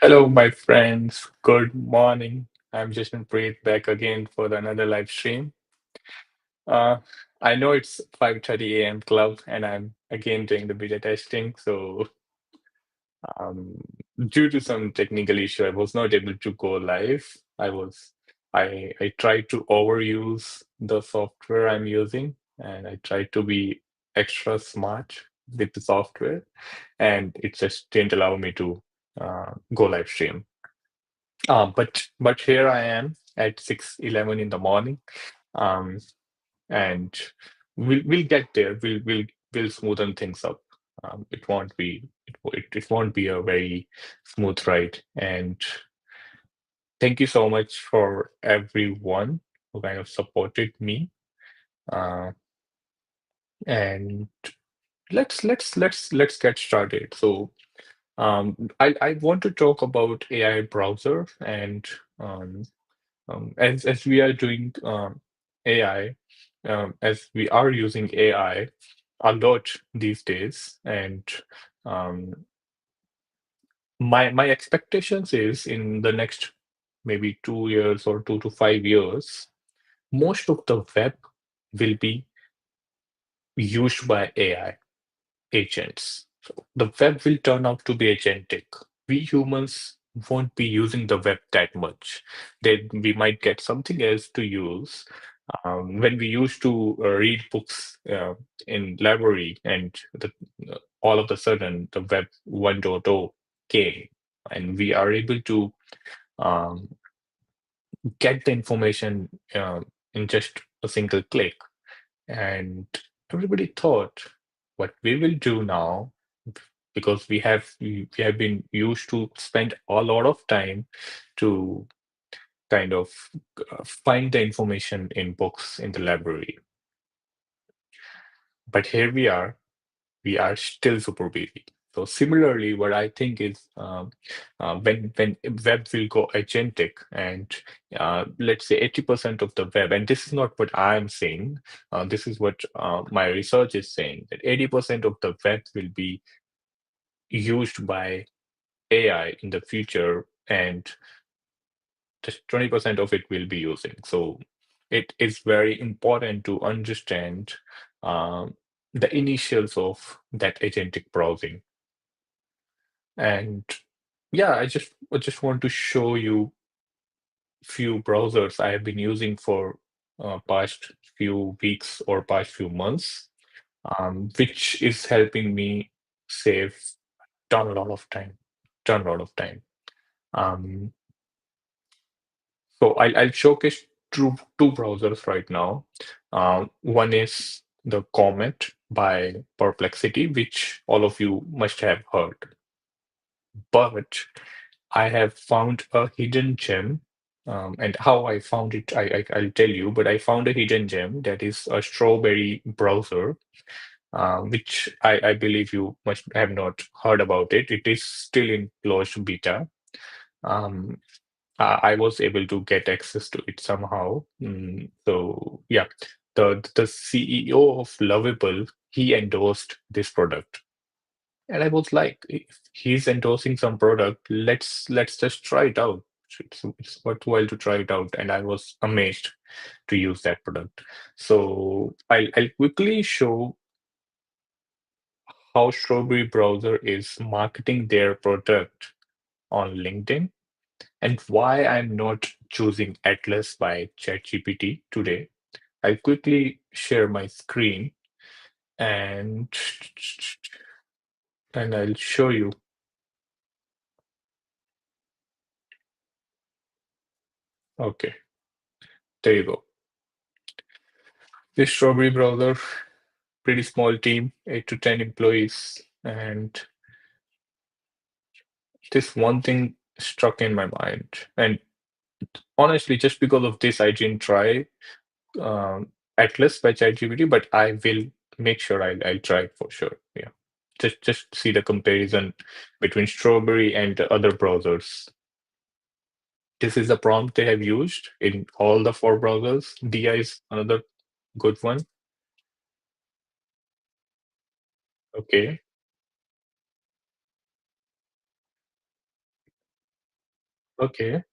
Hello, my friends. Good morning. I'm Justin Preet back again for another live stream. Uh, I know it's 5:30 a.m. club, and I'm again doing the beta testing. So, um, due to some technical issue, I was not able to go live. I tried to overuse the software I'm using, and I tried to be extra smart with the software, and it just didn't allow me to go live stream. But here I am at 6:11 in the morning, um, and we'll get there. We'll smoothen things up. It won't be a very smooth ride. And thank you so much for everyone who kind of supported me. Uh, and let's get started. So I want to talk about AI browser and um, as we are doing AI, as we are using AI a lot these days, and um, my expectations is in the next maybe 2 years or 2 to 5 years, most of the web will be used by AI agents. So the web will turn out to be agentic. We humans won't be using the web that much. Then we might get something else to use. When we used to read books in library, and all of a sudden the web 1.0 came, and we are able to um, get the information in just a single click. And everybody thought, what we will do now, because we have been used to spend a lot of time to kind of find the information in books in the library. But here we are still super busy. So similarly, what I think is when web will go agentic, and let's say 80% of the web, and this is not what I'm saying, this is what my research is saying, that 80% of the web will be used by AI in the future, and just 20% of it will be using. So it is very important to understand um, the initials of that agentic browsing. And yeah, I just want to show you few browsers I have been using for past few weeks or past few months, which is helping me save ton a lot of time, ton a lot of time. Um, so I'll showcase two browsers right now. One is the Comet by Perplexity, which all of you must have heard. But I have found a hidden gem, and how I found it, I'll tell you. But I found a hidden gem that is a Strawberry browser, which I believe you must have not heard about it. It is still in closed beta. Um, I was able to get access to it somehow. So yeah, the CEO of Lovable, he endorsed this product. And I was like, if he's endorsing some product, let's just try it out. It's worthwhile to try it out. And I was amazed to use that product. So I'll quickly show how Strawberry Browser is marketing their product on LinkedIn, and why I'm not choosing Atlas by ChatGPT today. I'll quickly share my screen, and I'll show you. Okay, there you go. This Strawberry Browser, pretty small team, 8 to 10 employees, and this one thing struck in my mind. And honestly, just because of this, I didn't try Atlas by ChatGPT, but I will make sure I'll try it for sure. Yeah, just see the comparison between Strawberry and the other browsers. This is the prompt they have used in all the four browsers. DI is another good one. Okay. Okay.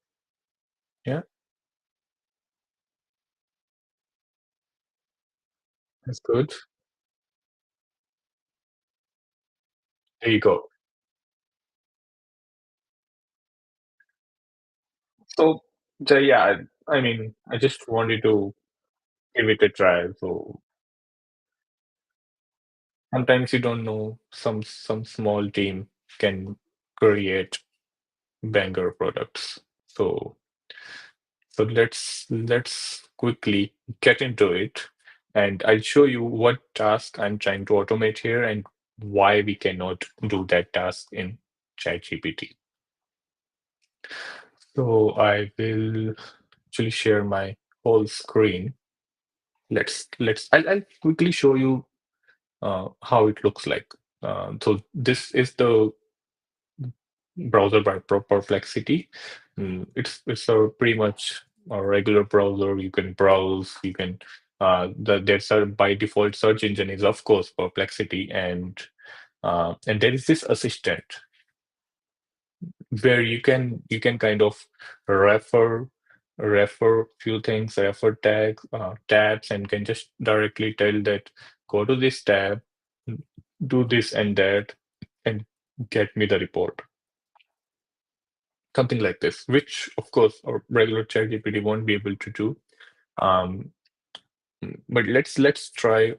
Yeah, that's good. There you go. So, yeah, I mean, I just wanted to give it a try. So sometimes you don't know, some small team can create banger products. So let's quickly get into it, and I'll show you what task I'm trying to automate here and why we cannot do that task in ChatGPT. So I will actually share my whole screen. I'll quickly show you how it looks like. So this is the browser by Perplexity. It's a pretty much a regular browser. You can browse. You can there's a by default search engine is of course Perplexity, and there is this assistant where you can kind of refer few things, refer tabs, and can just directly tell that go to this tab, do this and that, and get me the report. Something like this, which of course our regular ChatGPT won't be able to do. Um, but let's try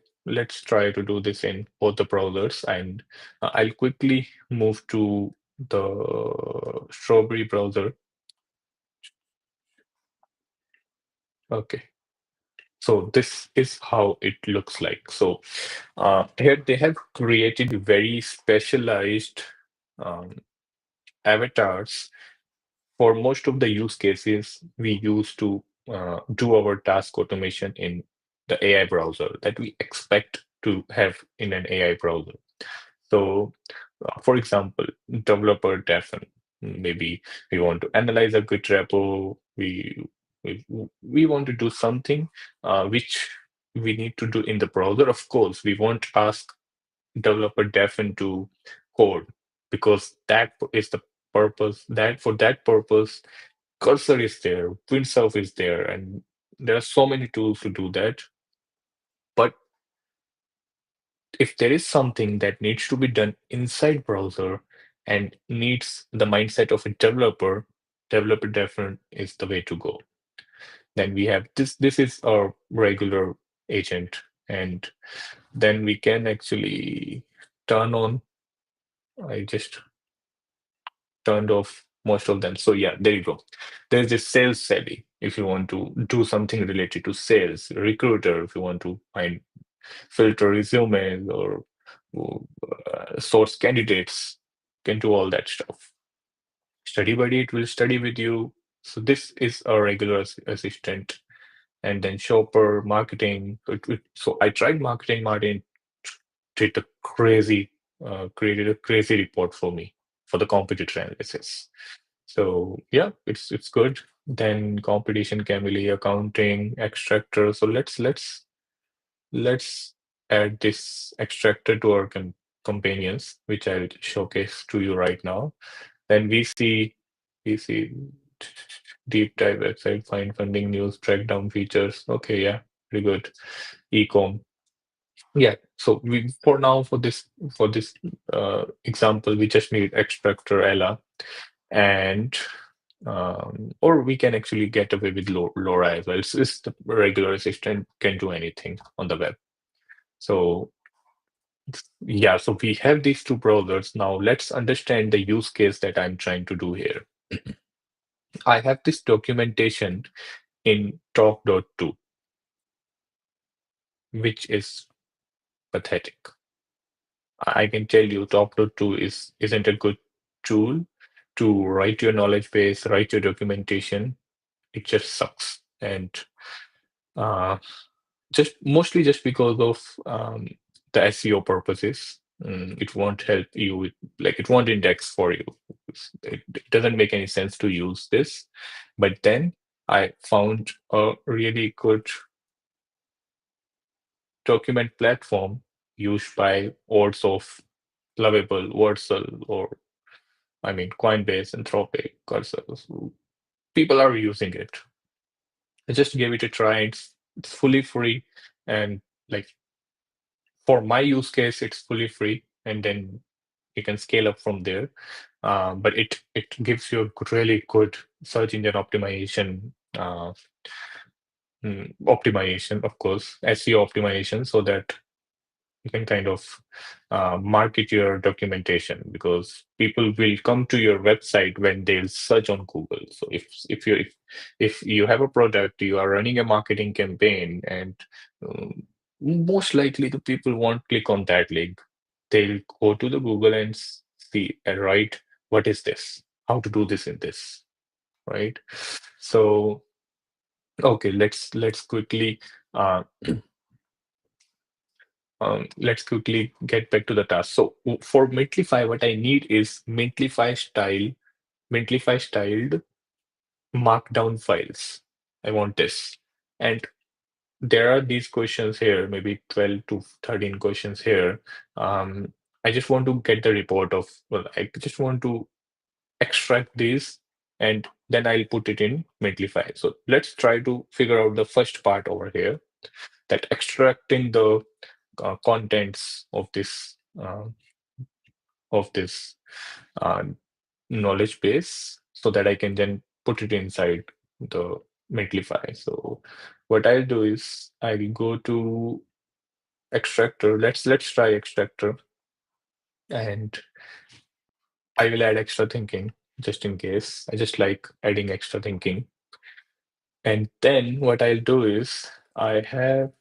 to do this in both the browsers, and I'll quickly move to the Strawberry browser. Okay, so this is how it looks like. So here they have created very specialized um, avatars for most of the use cases we use to do our task automation in the AI browser that we expect to have in an AI browser. So, for example, developer defin. Maybe we want to analyze a Git repo. We want to do something which we need to do in the browser. Of course, we won't ask developer defin to code because that is the purpose. That for that purpose, cursor is there, windsurf is there, and there are so many tools to do that. But if there is something that needs to be done inside browser and needs the mindset of a developer, developer defin is the way to go. Then we have this is our regular agent, and then we can actually turn on. I just turned off most of them. So yeah, there you go. There's this sales savvy. If you want to do something related to sales, recruiter, if you want to find filter resumes or source candidates, can do all that stuff. Study buddy, it will study with you. So this is a regular assistant. And then shopper, marketing. So I tried marketing. Martin did a created a crazy report for me for the competitor analysis. So yeah, it's good. Then competition, Camille, accounting, extractor. So let's add this extractor to our companions, which I'll showcase to you right now. Then we see deep dive website, find funding, news, track down features. Okay, yeah, pretty good. Ecom. Yeah. So we for now for this example, we just need extractor Ella, and or we can actually get away with LoRa as well. It's the regular assistant can do anything on the web. So yeah, so we have these two browsers. Now let's understand the use case that I'm trying to do here. I have this documentation in talk.to, which is pathetic. I can tell you talk.to isn't a good tool to write your knowledge base, write your documentation. It just sucks. And uh, just mostly just because of the SEO purposes. It won't help you with, like, it won't index for you. It doesn't make any sense to use this. But then I found a really good document platform used by hordes of lovable Wurzel or I mean, Coinbase, Anthropic, Cursor. People are using it. I just gave it a try. It's fully free, and like for my use case, it's fully free, and then you can scale up from there. But it gives you a really good search engine optimization, of course, SEO optimization, so that you can kind of market your documentation, because people will come to your website when they'll search on Google. So if you have a product, you are running a marketing campaign, and um, most likely the people won't click on that link. They'll go to the Google and see, right, what is this? How to do this in this, right? So okay, let's quickly uh, let's quickly get back to the task. So for Mentlify, what I need is Mentlify styled markdown files. I want this. And there are these questions here, maybe 12 to 13 questions here. I just want to get the report of, well, I just want to extract these, and then I'll put it in Mentlify. So let's try to figure out the first part over here, that extracting the contents of this uh, knowledge base, so that I can then put it inside the Mentlify. So what I'll do is I'll go to extractor. Let's try extractor, and I will add extra thinking just in case. I just like adding extra thinking. And then what I'll do is I have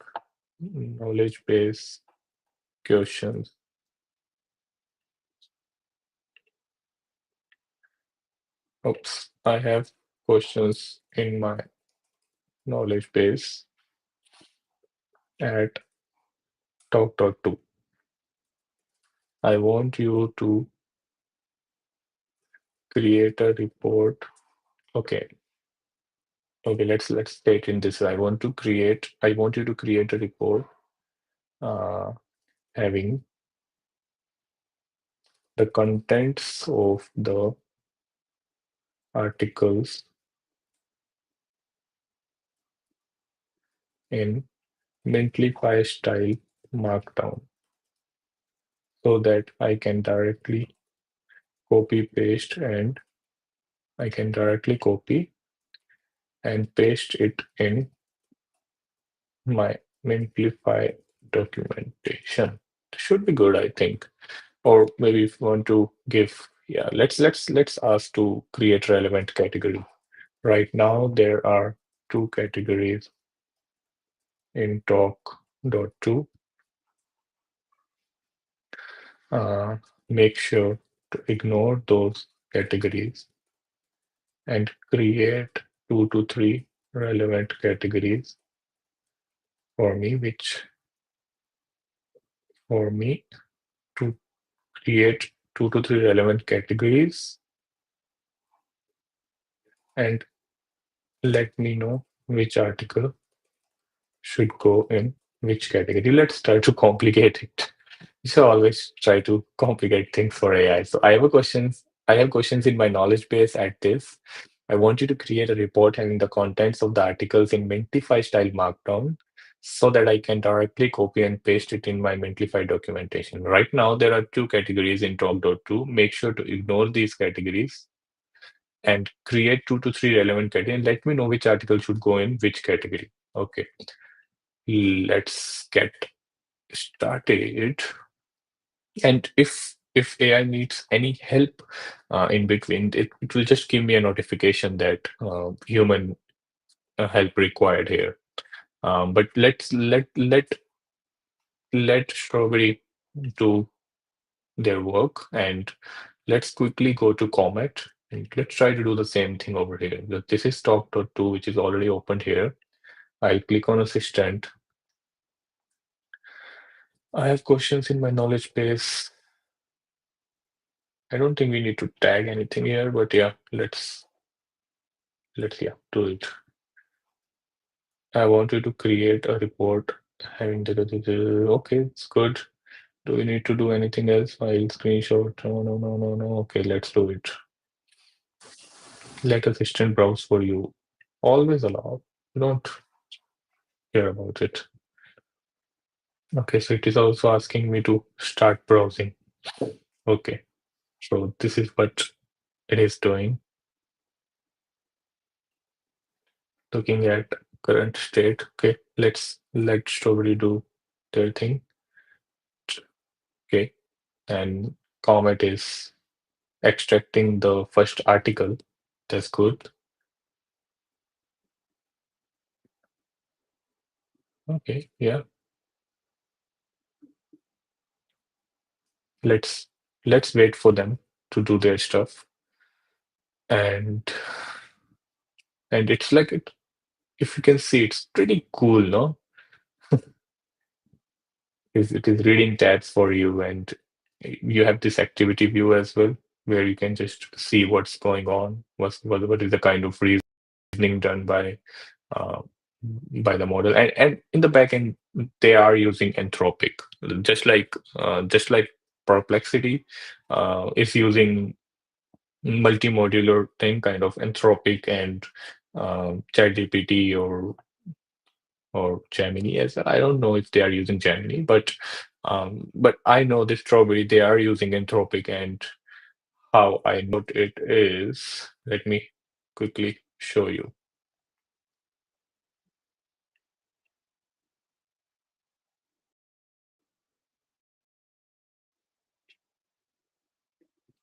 knowledge base questions. Oops, I have questions in my knowledge base at talk.to. I want you to create a report. Okay, okay, let's state in this. I want you to create a report uh, having the contents of the articles in Mentlify style markdown, so that copy paste and I can directly copy and paste it in my Mentlify documentation. Should be good, I think. Or maybe if you want to give, yeah, let's ask to create relevant category. Right now there are two categories in talk.to. Uh, Make sure to ignore those categories and create 2 to 3 relevant categories for me, which for me to create 2 to 3 relevant categories, and let me know which article should go in which category. Let's try to complicate it. So always try to complicate things for AI. So I have questions in my knowledge base at this. I want you to create a report having the contents of the articles in Mentify style markdown, so that I can directly copy and paste it in my Mentify documentation. Right now, there are two categories in talk.to. Make sure to ignore these categories and create 2 to 3 relevant categories. Let me know which article should go in which category. Okay, let's get started. And if AI needs any help in between, it will just give me a notification that human help required here. But let Strawberry do their work, and let's quickly go to Comet, and let's try to do the same thing over here. This is talk.to, which is already opened here. I'll click on assistant. I have questions in my knowledge base. I don't think we need to tag anything here, but yeah, let's yeah, do it. I want you to create a report having okay, it's good. Do we need to do anything else? File screenshot. No, no, no, no, no. Okay, let's do it. Let assistant browse for you. Always allow. Don't care about it. Okay, so it is also asking me to start browsing. Okay, so this is what it is doing. Looking at current state. Okay, let's let Strawberry do their thing. Okay, and Comet is extracting the first article. That's good. Okay, yeah. Let's let's wait for them to do their stuff. And it's like if you can see, it's pretty cool, no? It is reading tabs for you, and you have this activity view as well, where you can just see what's going on, what is the kind of reasoning done uh, by the model, and in the back end they are using Anthropic, just like Perplexity is using multimodular thing, kind of Anthropic and ChatGPT or Gemini as well. I don't know if they are using Gemini, but I know this Strawberry they are using Anthropic, and how I note it is, let me quickly show you.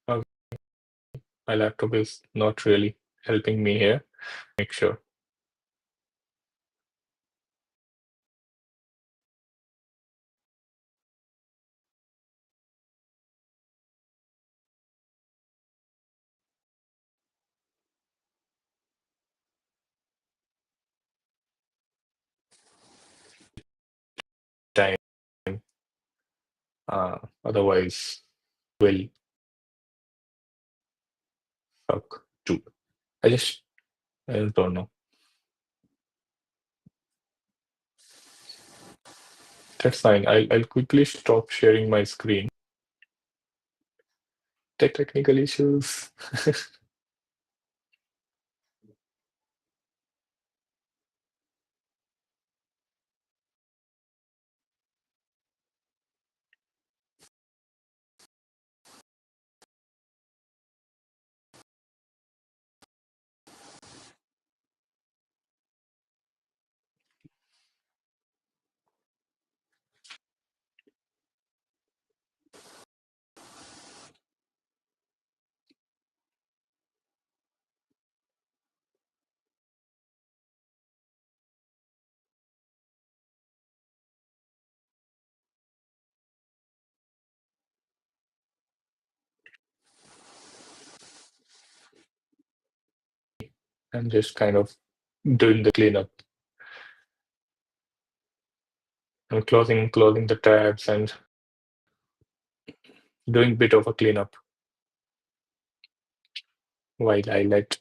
Uh, my laptop is not really helping me here. Make sure. Time. Otherwise, will suck too. I just I don't know. That's fine. I'll quickly stop sharing my screen. Technical issues. I'm just kind of doing the cleanup and closing the tabs and doing bit of a cleanup while I let.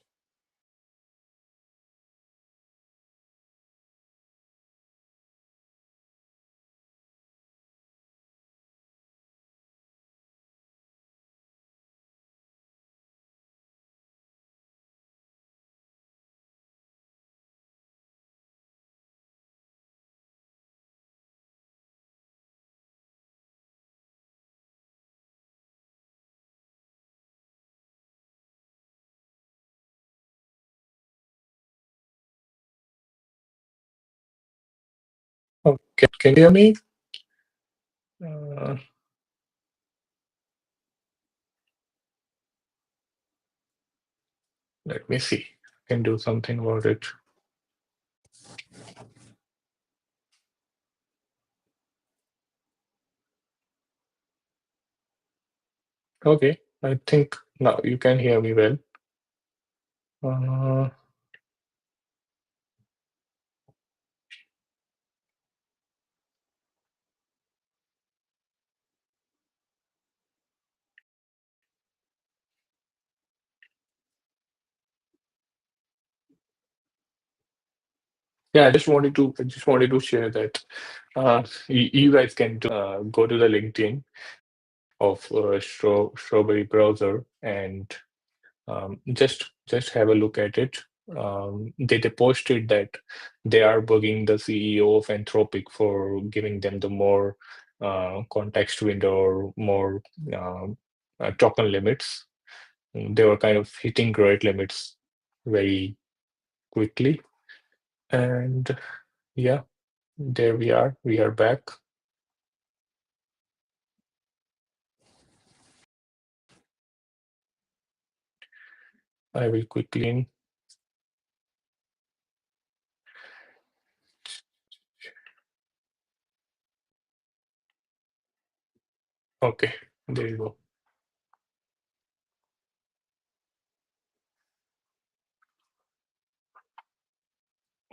Oh, can you hear me? Uh, Let me see. I can do something about it. Okay, I think now you can hear me well. Uh, Yeah, I just wanted to share that you guys can go to the LinkedIn of Strawberry browser and just have a look at it. They posted that they are bugging the CEO of Anthropic for giving them the more context window or more token limits. They were kind of hitting great limits very quickly. And yeah, there we are. We are back. I will quickly in. Okay, there you go.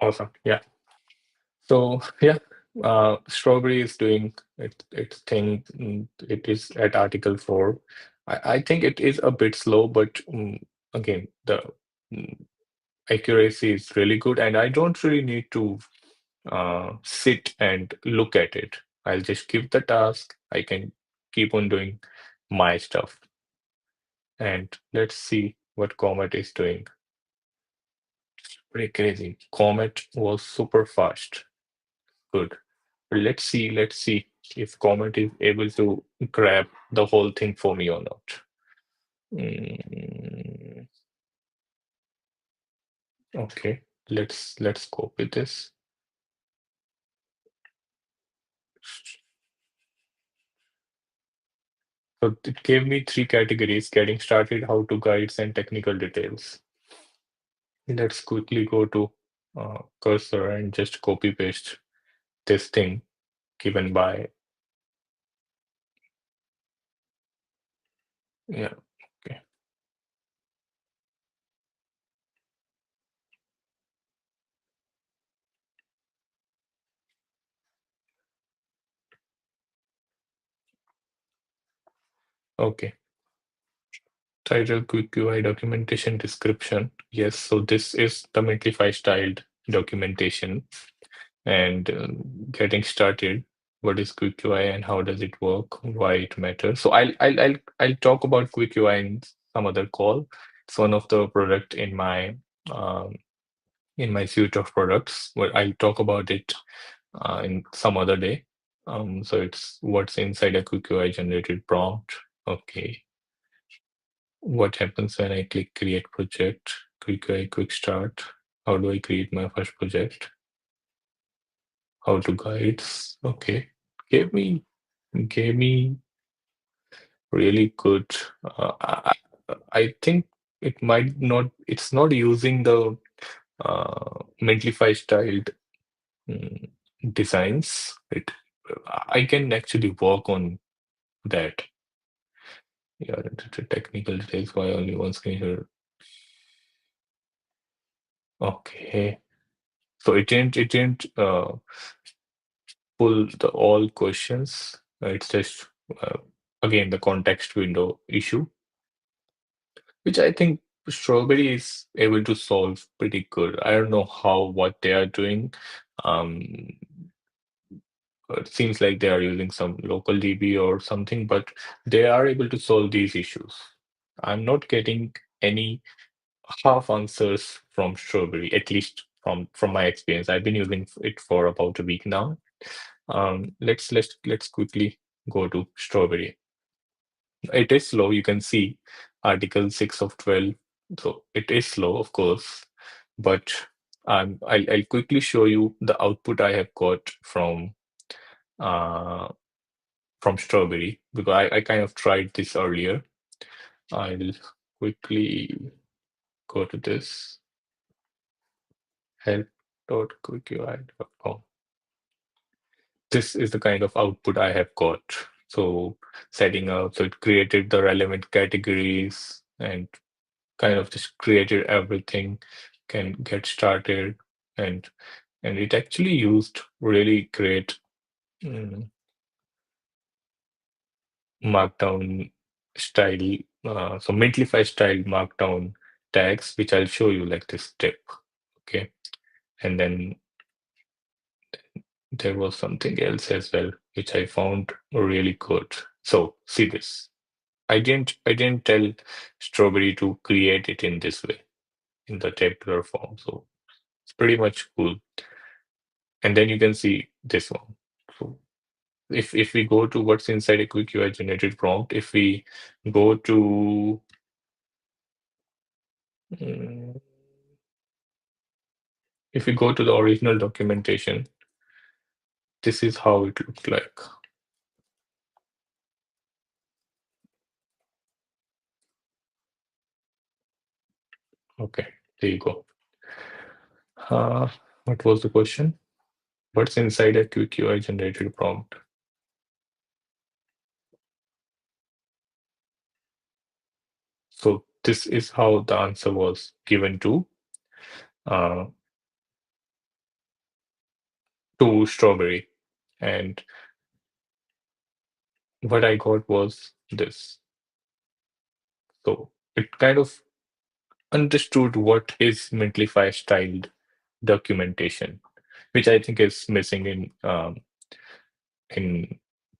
Awesome. Yeah. So yeah, Strawberry is doing its thing. It is at Article 4. I think it is a bit slow, but again, the mm, accuracy is really good, and I don't really need to sit and look at it. I'll just give the task. I can keep on doing my stuff, and let's see what Comet is doing. Pretty crazy. Comet was super fast. Good. Let's see if Comet is able to grab the whole thing for me or not. Mm, okay, let's copy this. So it gave me three categories: getting started, how to guides, and technical details. Let's quickly go to cursor and just copy paste this thing given by, yeah, okay. Okay. Title, quick UI documentation description. Yes, so this is the Mentify styled documentation and getting started. What is Quick UI and how does it work? Why it matters? So I'll talk about Quick UI in some other call. It's one of the product um, in my suite of products. Where I'll talk about it in some other day. So it's what's inside a Quick UI generated prompt. Okay, what happens when I click create project, quick start? How do I create my first project? How to guides? Okay, gave me gave me really good. I think it might not. It's not using the Mentlify styled mm, designs. It I can actually work on that. Yeah, the technical details. Why only one screen here? Okay. So it didn't pull the all questions. It's just again the context window issue, which I think Strawberry is able to solve pretty good. I don't know how what they are doing. Um, it seems like they are using some local DB or something, but they are able to solve these issues. I'm not getting any half answers from Strawberry, at least from my experience. I've been using it for about a week now. Let's quickly go to Strawberry. It is slow. You can see Article 6 of 12. So it is slow, of course, but I'll quickly show you the output I have got uh, from Strawberry because I kind of tried this earlier. I'll quickly go to this help.quickui.com. This is the kind of output I have got. So setting up, so it created the relevant categories and kind of just created everything, can get started, and it actually used really great mm, markdown style, so Mentlify style markdown tags, which I'll show you like this tip. Okay, and then there was something else as well, which I found really good. So see this. I didn't tell Strawberry to create it in this way, in the tabular form. So it's pretty much cool. And then you can see this one. So if we go to what's inside a quick UI generated prompt, if we go to mm, if we go to the original documentation, this is how it looked like. Okay, there you go. Uh, what was the question? What's inside a quick UI generated prompt? So this is how the answer was given uh, to Strawberry. And what I got was this. So it kind of understood what is Mintlify styled documentation, which I think is missing in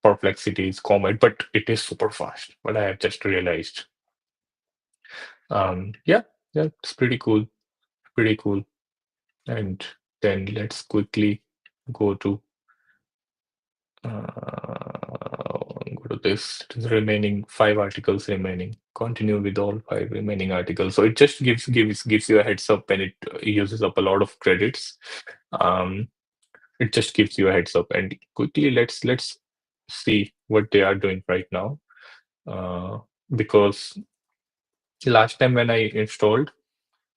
Perplexity's Comet, but it is super fast. But I have just realized. Yeah, yeah, it's pretty cool, pretty cool. And then let's quickly go to go to this. There's remaining 5 articles remaining. Continue with all 5 remaining articles. So it just gives you a heads up when it uses up a lot of credits. Um, it just gives you a heads up. And quickly, let's see what they are doing right now. Because last time when I installed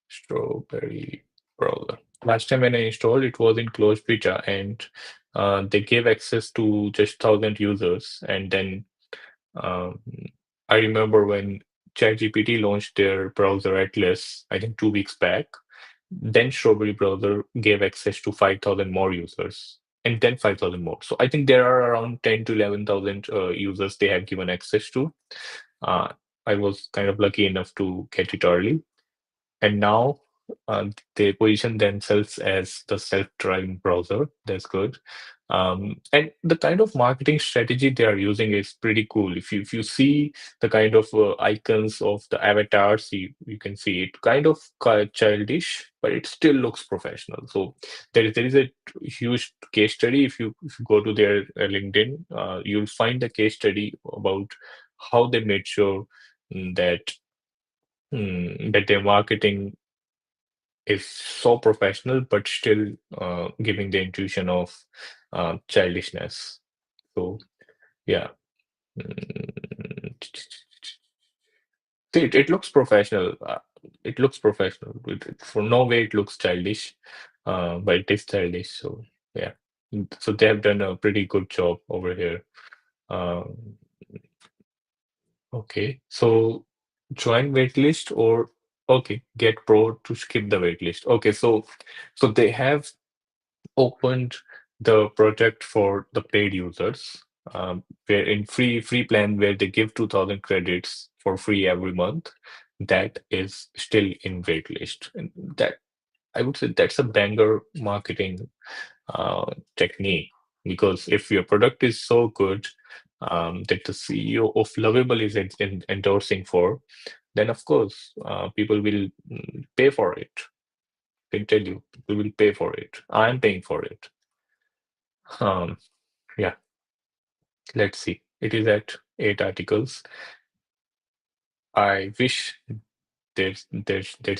Strawberry browser, last time when I installed, it was in closed beta, and they gave access to just 1,000 users, and then Um, I remember when ChatGPT launched their browser Atlas, I think 2 weeks back, then Strawberry browser gave access to 5,000 more users, and then 5,000 more. So I think there are around 10 to 11,000 users they have given access to. Uh, I was kind of lucky enough to get it early. And now they position themselves as the self-driving browser. That's good. And the kind of marketing strategy they are using is pretty cool. If you see the kind of icons of the avatars, you can see it kind of childish, but it still looks professional. So there is a huge case study. If you go to their LinkedIn, you'll find the case study about how they made sure that that their marketing is so professional, but still giving the intuition of childishness. So yeah, Mm, see, it looks professional. It looks professional. For no way it looks childish, but it is childish. So yeah, so they have done a pretty good job over here. Um, okay, so join waitlist or okay, get pro to skip the waitlist. Okay, so they have opened the project for the paid users, where in free plan where they give 2,000 credits for free every month. That is still in waitlist, and that I would say that's a banger marketing technique, because if your product is so good that the CEO of Lovable is endorsing for, then of course people will pay for it. I can tell you, people will pay for it. I'm paying for it. Um, yeah, let's see. It is at 8 articles. I wish there's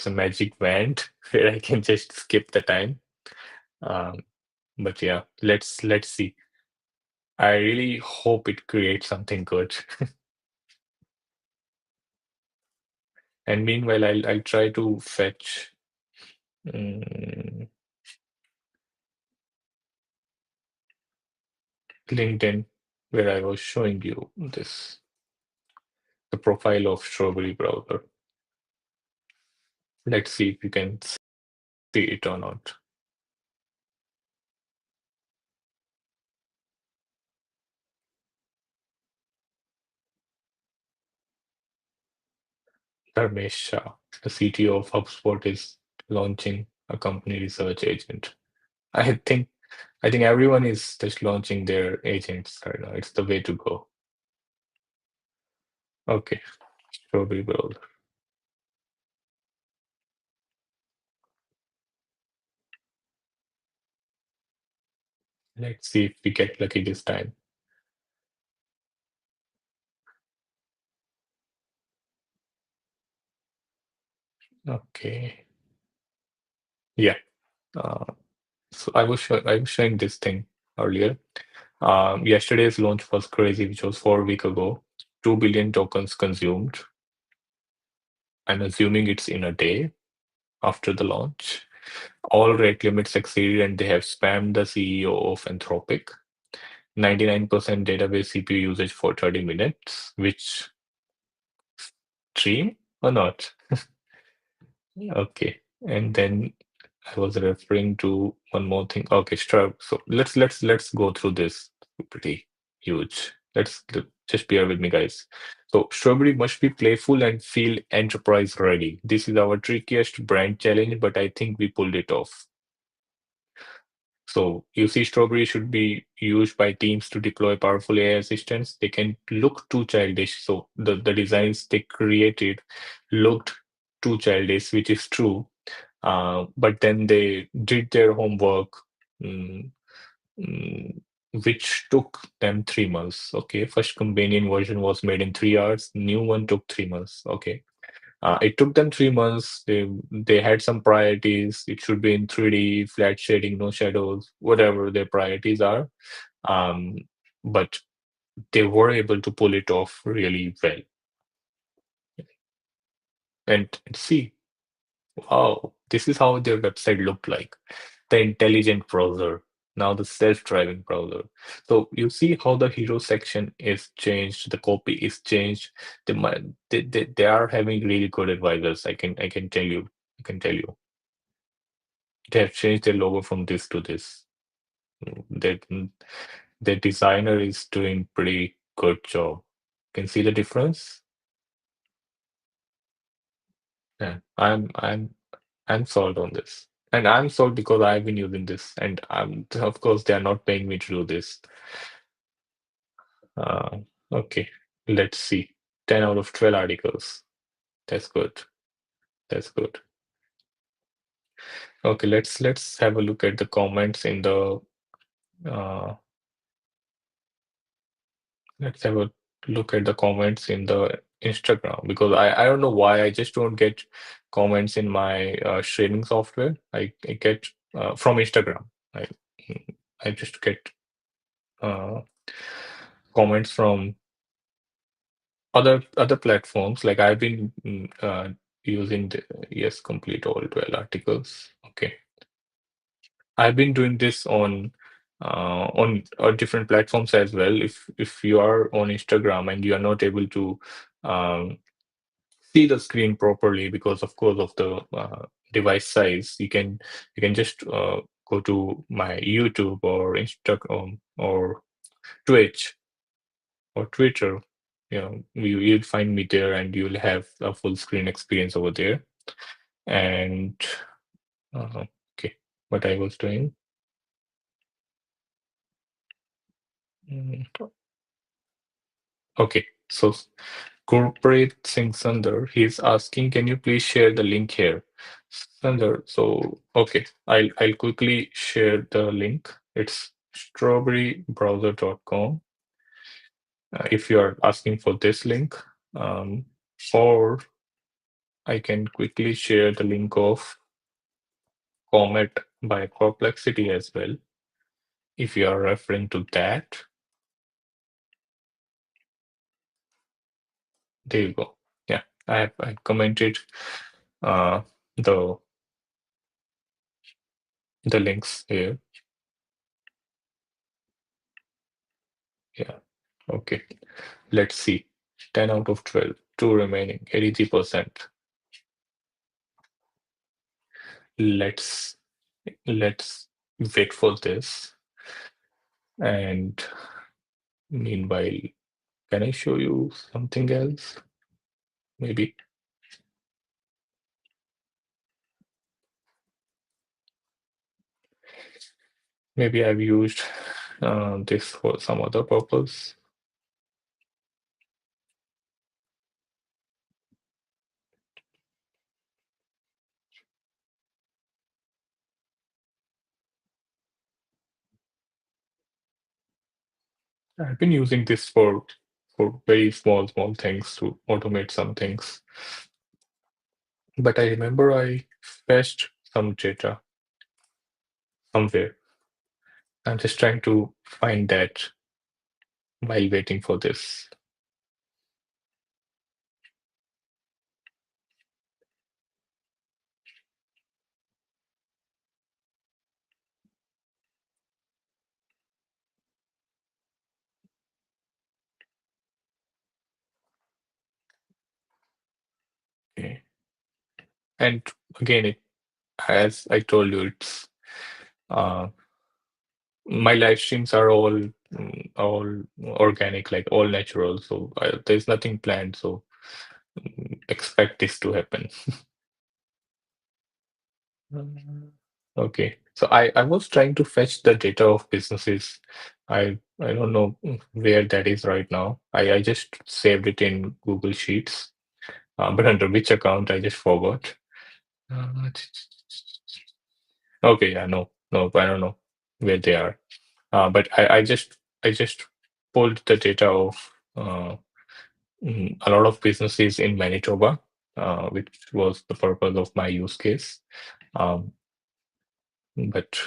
a magic wand where I can just skip the time. Um, but yeah, let's see. I really hope it creates something good. And meanwhile, I'll try to fetch mm, LinkedIn where I was showing you this the profile of Strawberry browser. Let's see if you can see it or not. Dharmesh Shah, the CTO of HubSpot, is launching a company research agent. I think I think everyone is just launching their agents right now. It's the way to go. Okay, strawberry browser. Let's see if we get lucky this time. Okay. Yeah. Uh, so I was showing this thing earlier. Yesterday's launch was crazy, which was 4 week ago. 2 billion tokens consumed. I'm assuming it's in a day after the launch. All rate limits exceeded, and they have spammed the CEO of Anthropic. 99% database CPU usage for 30 minutes, which stream or not? Okay. And then I was referring to one more thing. Okay, sure. So let's go through this. Pretty huge. Just bear with me, guys. So Strawberry must be playful and feel enterprise ready. This is our trickiest brand challenge, but I think we pulled it off. So you see, Strawberry should be used by teams to deploy powerful AI assistants. They can look too childish. So the designs they created looked too childish, which is true. But then they did their homework, mm, mm, which took them 3 months. Okay, first companion version was made in 3 hours. New one took 3 months. Okay, it took them 3 months. They had some priorities. It should be in 3D, flat shading, no shadows, whatever their priorities are. Um, but they were able to pull it off really well. And see, wow, this is how their website looked like. The intelligent browser, now the self-driving browser. So you see how the hero section is changed, the copy is changed. They are having really good advisors. I can tell you. I can tell you. They have changed their logo from this to this. That the designer is doing pretty good job. Can see the difference? Yeah, I'm sold on this. And I'm sold because I've been using this. And of course they are not paying me to do this. Uh, okay, let's see. 10 out of 12 articles. That's good. That's good. Okay, let's have a look at the comments in the uh, let's have a look at the comments in the Instagram because I don't know why I just don't get comments in my streaming software. I get from Instagram. I I just get uh, comments from other platforms. Like I've been using the yes, complete all 12 articles. Okay. I've been doing this on different platforms as well. If you are on Instagram and you are not able to um, see the screen properly because of course of the device size, you can just go to my YouTube or Instagram or Twitch or Twitter. You'll find me there and you'll have a full screen experience over there. And okay, what I was doing. Mm, Okay, so Gurpreet Singh Sundar, he's asking, can you please share the link here? Sundar, so okay, I'll quickly share the link. It's strawberrybrowser.com. If you are asking for this link, or I can quickly share the link of Comet by Perplexity as well. If you are referring to that, there you go. Yeah, I commented uh, the the links here. Yeah. Okay. Let's see. 10 out of 12. Two remaining. 83%. Let's let's wait for this. And meanwhile, can I show you something else? Maybe. Maybe I've used this for some other purpose. I've been using this for very small things to automate some things. But I remember I fetched some data somewhere. I'm just trying to find that while waiting for this. Okay. And again, as I told you, it's uh, my live streams are all organic, like all natural. So there's nothing planned. So expect this to happen. Mm. Okay. So I was trying to fetch the data of businesses. I don't know where that is right now. I just saved it in Google Sheets, but under which account I just forgot. Okay, yeah, no, I don't know where they are. But I just pulled the data of a lot of businesses in Manitoba, which was the purpose of my use case. Um, but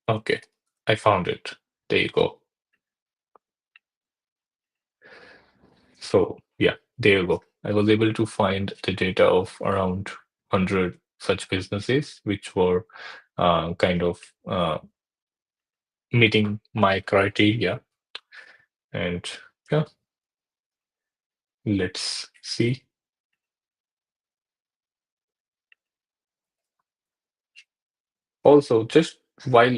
okay, I found it. There you go. So yeah, there you go. I was able to find the data of around 100 such businesses, which were kind of meeting my criteria. And yeah, let's see. Also, just while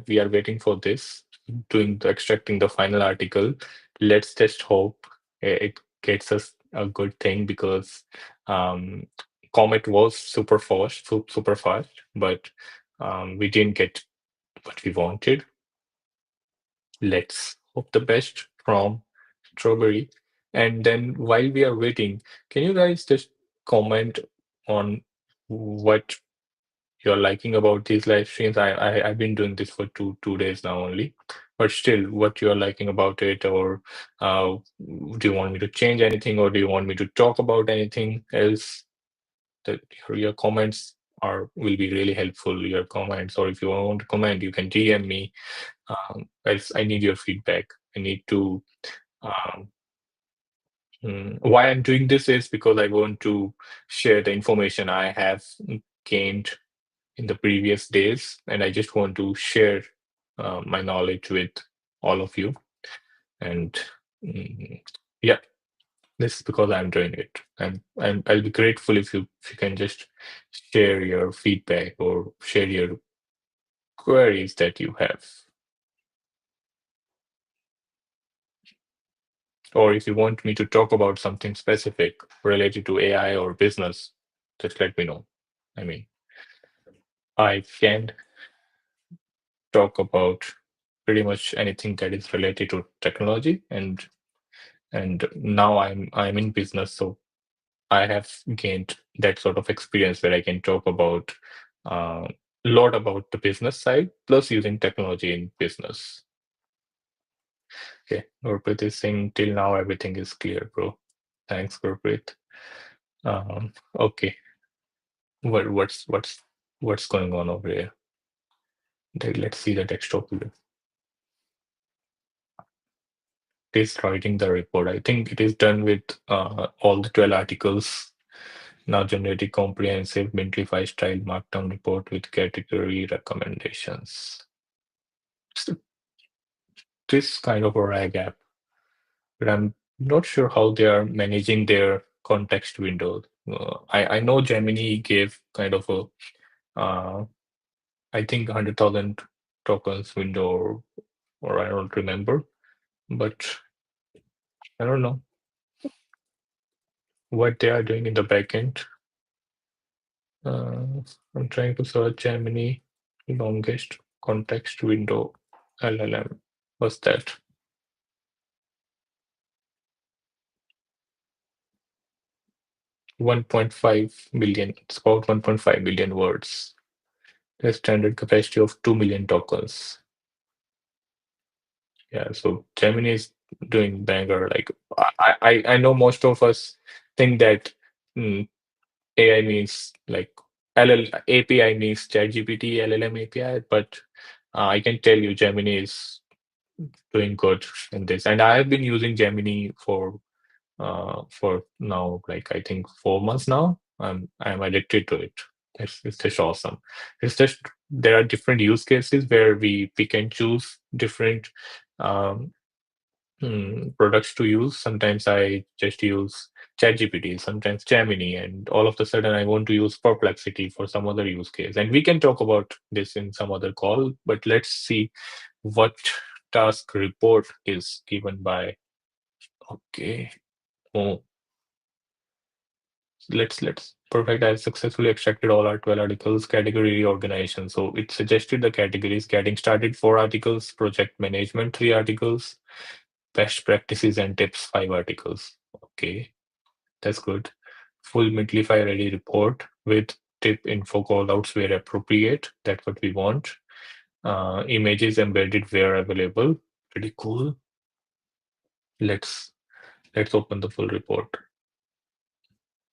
we are waiting for this, doing the extracting the final article, let's just hope it gets us a good thing because um, Comet was super fast, but we didn't get what we wanted. Let's hope the best from Strawberry. And then while we are waiting, can you guys just comment on what you're liking about these live streams? I've been doing this for two days now only, but still, what you're liking about it, or do you want me to change anything, or do you want me to talk about anything else? That your comments are will be really helpful. Your comments, or if you want to comment, you can DM me. I need your feedback. I need to. Um, why I'm doing this is because I want to share the information I have gained in the previous days, and I just want to share my knowledge with all of you. And mm, yeah, this is because I'm doing it. I'll be grateful if you can just share your feedback or share your queries that you have. Or if you want me to talk about something specific related to AI or business, just let me know. I mean, I can talk about pretty much anything that is related to technology, and now I'm in business, so I have gained that sort of experience where I can talk about a lot about the business side plus using technology in business. Okay, Gurpreet is saying till now everything is clear, bro. Thanks, Gurpreet. Okay, what's going on over here? Let's see the text document. It is writing the report. I think it is done with all the 12 articles. Now generating comprehensive Mintlify style markdown report with category recommendations. So this kind of a RAG app, but I'm not sure how they are managing their context window. I know Gemini gave kind of a I think 100,000 tokens window, or I don't remember, but I don't know what they are doing in the backend. Uh, I'm trying to search Gemini longest context window LLM. What's that? 1.5 million. It's about 1.5 million words. A standard capacity of 2 million tokens. Yeah, so Gemini is doing banger. Like I know most of us think that mm, AI means like LL API means ChatGPT, LLM API, but I can tell you Gemini is doing good in this. And I have been using Gemini for now, like I think 4 months now. I'm addicted to it. It's just awesome. It's just there are different use cases where we can choose different um, products to use. Sometimes I just use ChatGPT, sometimes Gemini, and all of a sudden I want to use Perplexity for some other use case. And we can talk about this in some other call, but let's see what task report is given by. Okay. Oh, let's perfect. I successfully extracted all our 12 articles, category reorganization. So it suggested the categories: getting started 4 articles, project management 3 articles, best practices and tips 5 articles. Okay, that's good. Full Mentlify ready report with tip info callouts where appropriate. That's what we want. Images embedded where available. Pretty cool. Let's let's open the full report.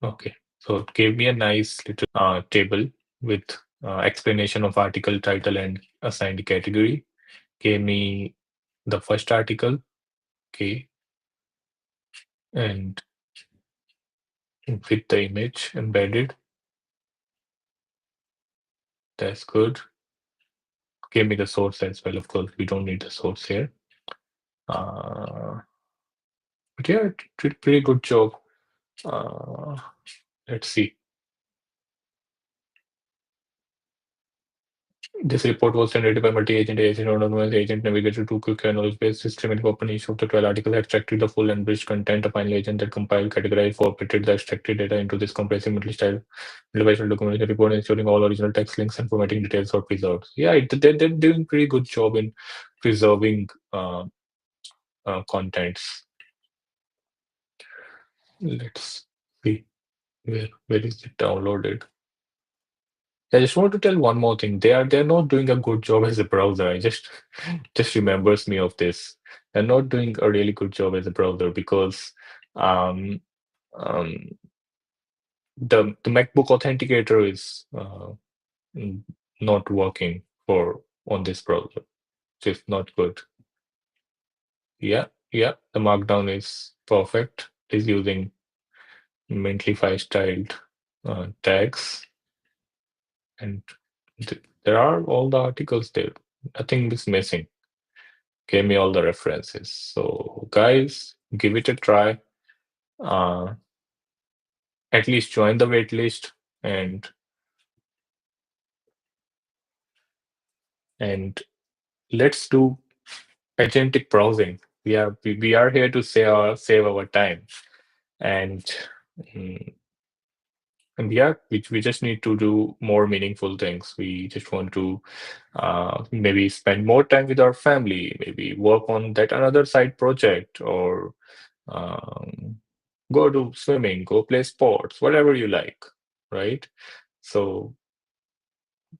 Okay, so it gave me a nice little table with explanation of article title and assigned category. Gave me the first article, okay, and with the image embedded. That's good. Gave me the source as well. Of course, we don't need the source here. Uh, but yeah, it did pretty good job. Uh, let's see. This report was generated by multi-agent agent autonomous agent navigator to quick knowledge-based systematic open each of the 12 articles, extracted the full and bridged content. A final agent that compiled, categorized, formatted the extracted data into this compressive multi-style divisional documentation report, ensuring all original text links and formatting details are preserved. Yeah, they're doing pretty good job in preserving contents. Let's see where is it downloaded. I just want to tell one more thing. They're not doing a good job as a browser. I just remembers me of this. They're not doing a really good job as a browser because um, um, the MacBook Authenticator is mm, not working for on this browser. It's not good. Yeah, yeah. The Markdown is perfect. It's using Mentlify styled tags, and there are all the articles there. Nothing is missing. Gave me all the references. So guys, give it a try. Uh, at least join the waitlist and and let's do agentic browsing. We are here to save our time and mm, and yeah, we just need to do more meaningful things. We just want to maybe spend more time with our family, maybe work on that another side project, or um, go to swimming, go play sports, whatever you like, right? So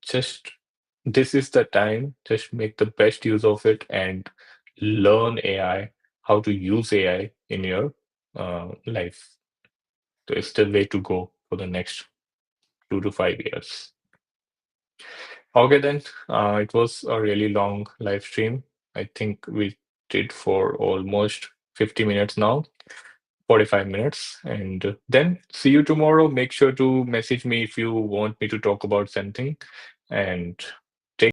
just this is the time, just make the best use of it and learn AI, how to use AI in your life. So it's the way to go for the next 2 to 5 years. Okay, then it was a really long live stream. I think we did for almost 50 minutes now. 45 minutes. And then see you tomorrow. Make sure to message me if you want me to talk about something. And